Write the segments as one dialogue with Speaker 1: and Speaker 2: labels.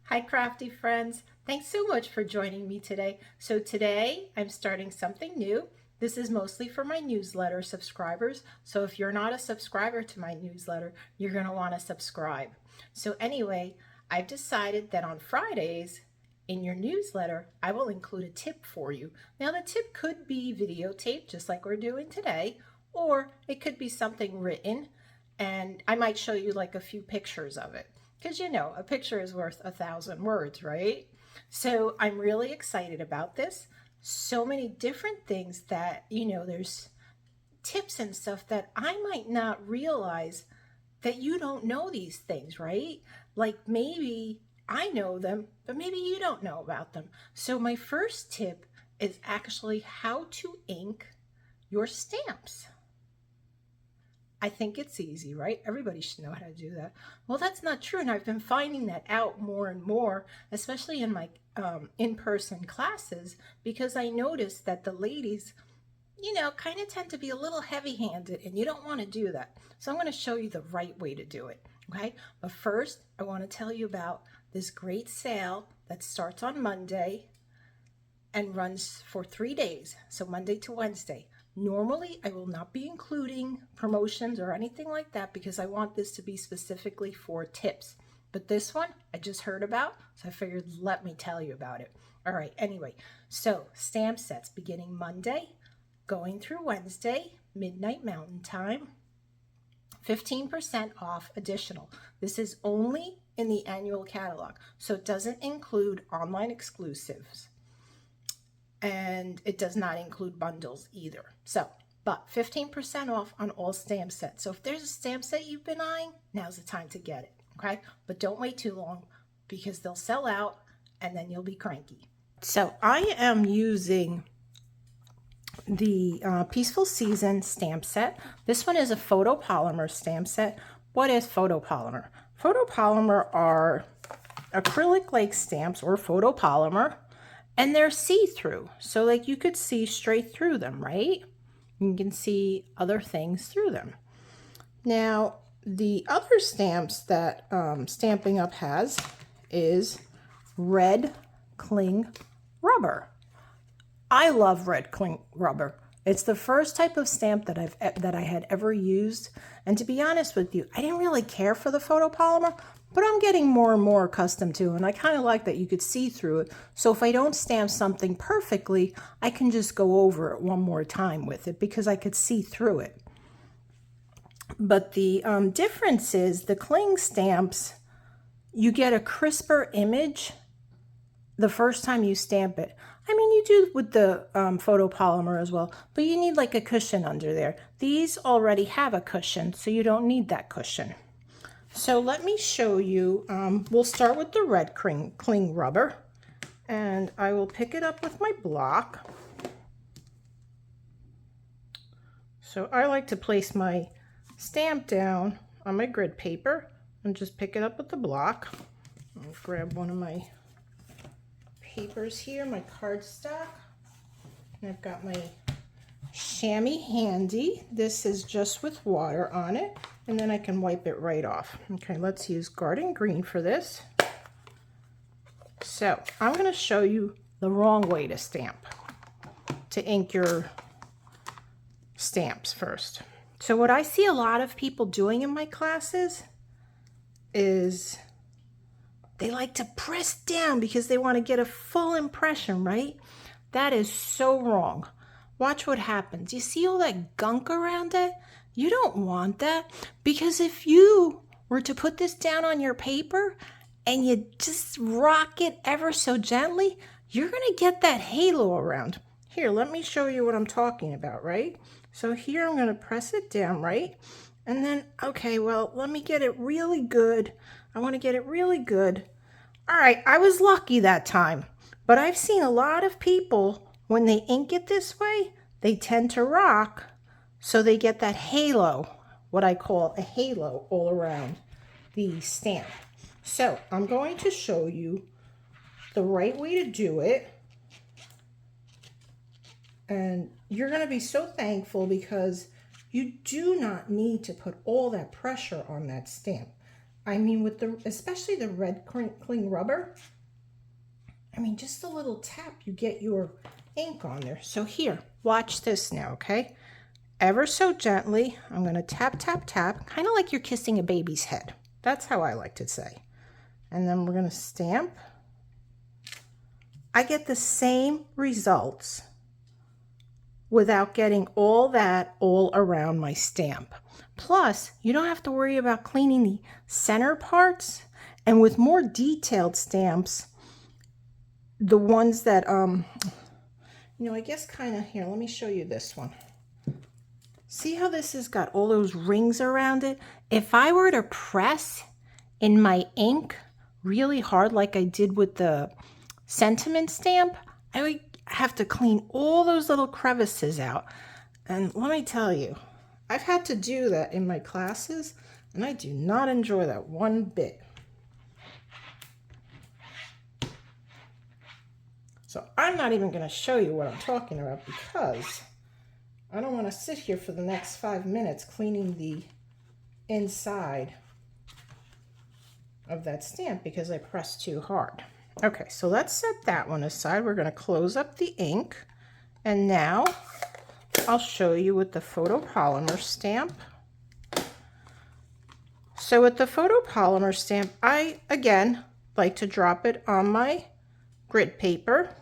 Speaker 1: Hi crafty friends, thanks so much for joining me today. So today I'm starting something new. This is mostly for my newsletter subscribers. So if you're not a subscriber to my newsletter, you're going to want to subscribe. So anyway, I've decided that on Fridays in your newsletter, I will include a tip for you. Now the tip could be videotaped just like we're doing today, or it could be something written, and I might show you like a few pictures of it. Because you know, a picture is worth 1,000 words, right? So I'm really excited about this. So many different things that, there's tips and stuff that I might not realize that you don't know these things, right? Like maybe I know them, but maybe you don't know about them. So my first tip is actually how to ink your stamps. I think it's easy, right? Everybody should know how to do that. Well, that's not true. And I've been finding that out more and more, especially in my in-person classes, because I noticed that the ladies, kind of tend to be a little heavy-handed, and you don't want to do that. So I'm going to show you the right way to do it, okay? But first, I want to tell you about this great sale that starts on Monday and runs for 3 days, so Monday to Wednesday. Normally, I will not be including promotions or anything like that because I want this to be specifically for tips. But this one I just heard about, so I figured let me tell you about it. All right, anyway, so stamp sets beginning Monday, going through Wednesday, midnight Mountain Time, 15% off additional. This is only in the annual catalog, so it doesn't include online exclusives. And it does not include bundles either. So, but 15% off on all stamp sets. So if there's a stamp set you've been eyeing, now's the time to get it, okay? But don't wait too long because they'll sell out and then you'll be cranky. So I am using the Peaceful Season stamp set. This one is a photopolymer stamp set. What is photopolymer? Photopolymer are acrylic-like stamps or photopolymer. And they're see-through, so like you could see straight through them, right? You can see other things through them. Now, the other stamps that Stampin' Up! Has is red cling rubber. I love red cling rubber. It's the first type of stamp that I had ever used. And to be honest with you, I didn't really care for the photopolymer, but I'm getting more and more accustomed to it. And I kind of like that you could see through it. So if I don't stamp something perfectly, I can just go over it one more time with it because I could see through it. But the difference is the cling stamps, you get a crisper image the first time you stamp it. I mean, you do with the photopolymer as well, but you need like a cushion under there. These already have a cushion, so you don't need that cushion. So let me show you. We'll start with the red cling rubber, and I will pick it up with my block. So I like to place my stamp down on my grid paper and just pick it up with the block. I'll grab one of my papers here, my cardstock, and I've got my chamois handy. This is just with water on it, and then I can wipe it right off. Okay, let's use Garden Green for this. So I'm going to show you the wrong way to stamp, to ink your stamps first. So what I see a lot of people doing in my classes is they like to press down because they want to get a full impression, right? That is so wrong. Watch what happens. You see all that gunk around it? You don't want that, because if you were to put this down on your paper and you just rock it ever so gently, you're going to get that halo around. Here, let me show you what I'm talking about, right? So here I'm going to press it down, right? And then, okay, well, let me get it really good. I want to get it really good. All right, I was lucky that time, but I've seen a lot of people, when they ink it this way, they tend to rock, so they get that halo, what I call a halo, all around the stamp. So I'm going to show you the right way to do it. And you're going to be so thankful because you do not need to put all that pressure on that stamp. I mean, with especially the red cling rubber, I mean, just a little tap, you get your ink on there. So here, watch this now, okay? Ever so gently, I'm gonna tap, tap, tap, kind of like you're kissing a baby's head. That's how I like to say. And then we're gonna stamp. I get the same results without getting all that all around my stamp. Plus, you don't have to worry about cleaning the center parts. And with more detailed stamps, the ones that, you know, I guess kind of here, let me show you this one. See how this has got all those rings around it? If I were to press in my ink really hard like I did with the sentiment stamp, I would have to clean all those little crevices out. And let me tell you, I've had to do that in my classes, and I do not enjoy that one bit. So I'm not even going to show you what I'm talking about because I don't want to sit here for the next 5 minutes cleaning the inside of that stamp because I pressed too hard. Okay, so let's set that one aside. We're going to close up the ink, and now I'll show you with the photopolymer stamp. So with the photopolymer stamp, I again like to drop it on my grid paper,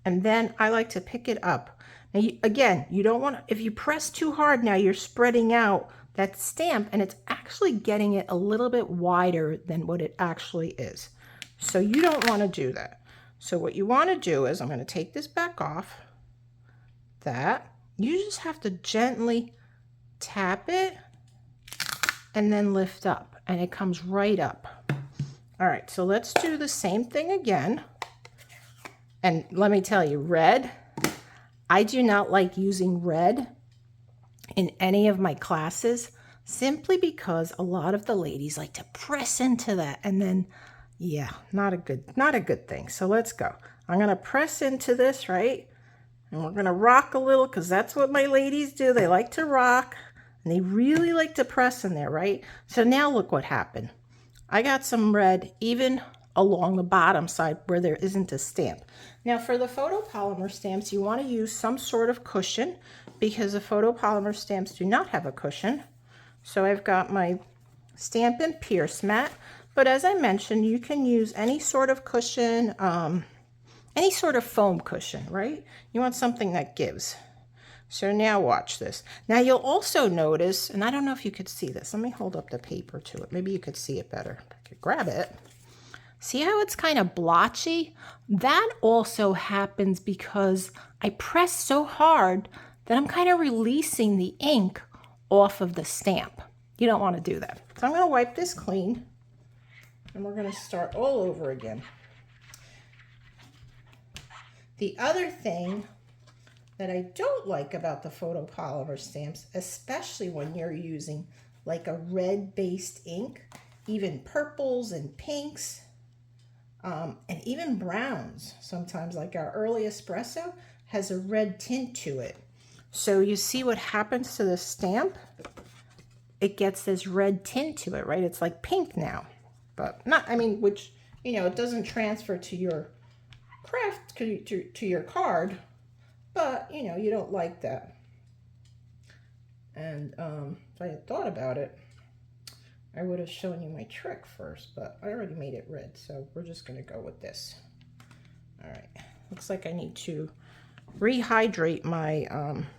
Speaker 1: and then I like to pick it up. Now again, you don't want to, if you press too hard now, you're spreading out that stamp and it's actually getting it a little bit wider than what it actually is. So you don't want to do that. So what you want to do is, I'm going to take this back off, that. You just have to gently tap it and then lift up, and it comes right up. All right, so let's do the same thing again. And let me tell you, red, I do not like using red in any of my classes simply because a lot of the ladies like to press into that, and then yeah, not a good thing. So let's go. I'm going to press into this, right? And we're going to rock a little because that's what my ladies do. They like to rock and they really like to press in there, right? So now look what happened. I got some red even along the bottom side where there isn't a stamp. Now for the photopolymer stamps, you want to use some sort of cushion because the photopolymer stamps do not have a cushion. So I've got my Stampin' Pierce mat. But as I mentioned, you can use any sort of cushion, any sort of foam cushion, right? You want something that gives. So now watch this. Now you'll also notice, and I don't know if you could see this. Let me hold up the paper to it. Maybe you could see it better. I could grab it. See how it's kind of blotchy? That also happens because I press so hard that I'm kind of releasing the ink off of the stamp. You don't want to do that. So I'm going to wipe this clean. And we're going to start all over again. The other thing that I don't like about the photopolymer stamps, especially when you're using like a red-based ink, even purples and pinks, and even browns, sometimes like our early espresso has a red tint to it. So you see what happens to the stamp? It gets this red tint to it, right? It's like pink now. But not, I mean, which, you know, it doesn't transfer to your craft, to your card, but, you know, you don't like that. And if I had thought about it, I would have shown you my trick first, but I already made it red, so we're just going to go with this. All right, looks like I need to rehydrate my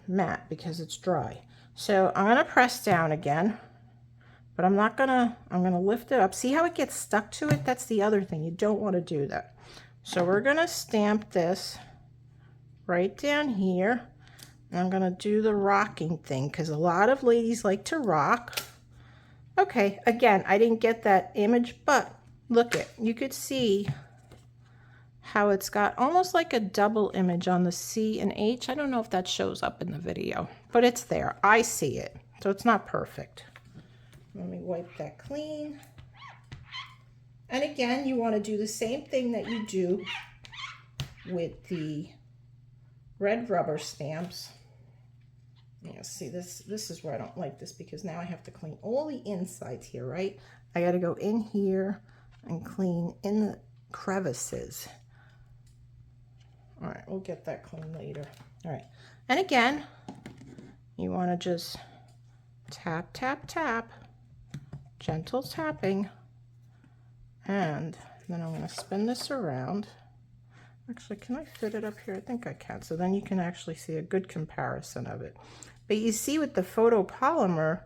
Speaker 1: mat because it's dry. So I'm going to press down again. But I'm going to lift it up. See how it gets stuck to it? That's the other thing. You don't want to do that. So we're going to stamp this right down here. And I'm going to do the rocking thing because a lot of ladies like to rock. Okay, again, I didn't get that image, but look it. You could see how it's got almost like a double image on the C and H. I don't know if that shows up in the video, but it's there. I see it. So it's not perfect. Let me wipe that clean. And again, you want to do the same thing that you do with the red rubber stamps. Yeah, see, this is where I don't like this, because now I have to clean all the insides here, right? I got to go in here and clean in the crevices. All right, we'll get that clean later. All right, and again, you want to just tap, tap, tap, gentle tapping, and then I'm going to spin this around. Actually, can I fit it up here? I think I can. So then you can actually see a good comparison of it. But you see with the photopolymer,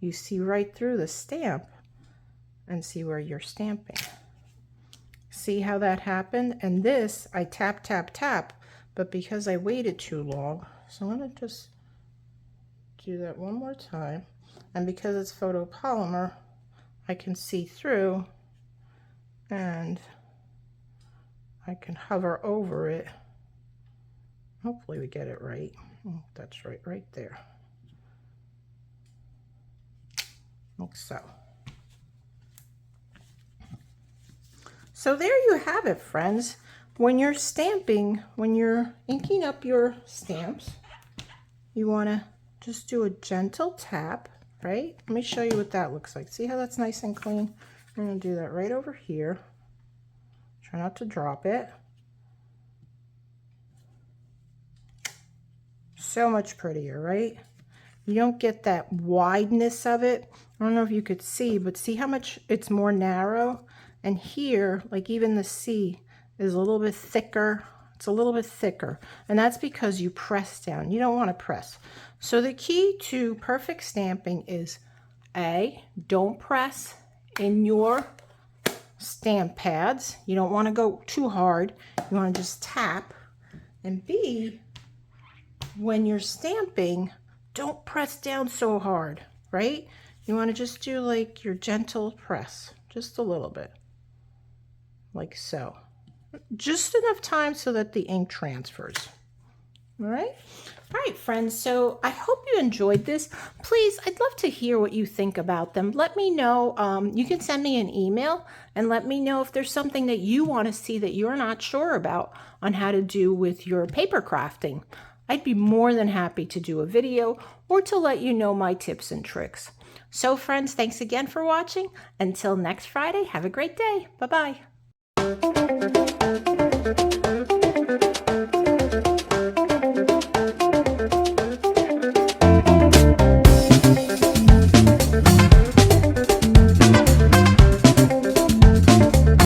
Speaker 1: you see right through the stamp and see where you're stamping. See how that happened? And this, I tap, tap, tap, but because I waited too long, so I'm going to just do that one more time. And because it's photopolymer, I can see through, and I can hover over it. Hopefully we get it right. Oh, that's right there. Like so. So there you have it, friends. When you're stamping, when you're inking up your stamps, you want to just do a gentle tap, right? Let me show you what that looks like. See how that's nice and clean? I'm going to do that right over here. Try not to drop it. So much prettier, right? You don't get that wideness of it. I don't know if you could see, but see how much it's more narrow? And here, like even the C is a little bit thicker. It's a little bit thicker. And that's because you press down. You don't want to press. So the key to perfect stamping is A, don't press in your stamp pads. You don't want to go too hard. You want to just tap. And B, when you're stamping, don't press down so hard, right? You want to just do like your gentle press, just a little bit, like so. Just enough time so that the ink transfers. All right, friends, so I hope you enjoyed this. Please, I'd love to hear what you think about them. Let me know. You can send me an email and let me know if there's something that you want to see that you're not sure about on how to do with your paper crafting. I'd be more than happy to do a video or to let you know my tips and tricks. So friends, thanks again for watching. Until next Friday, have a great day. Bye-bye.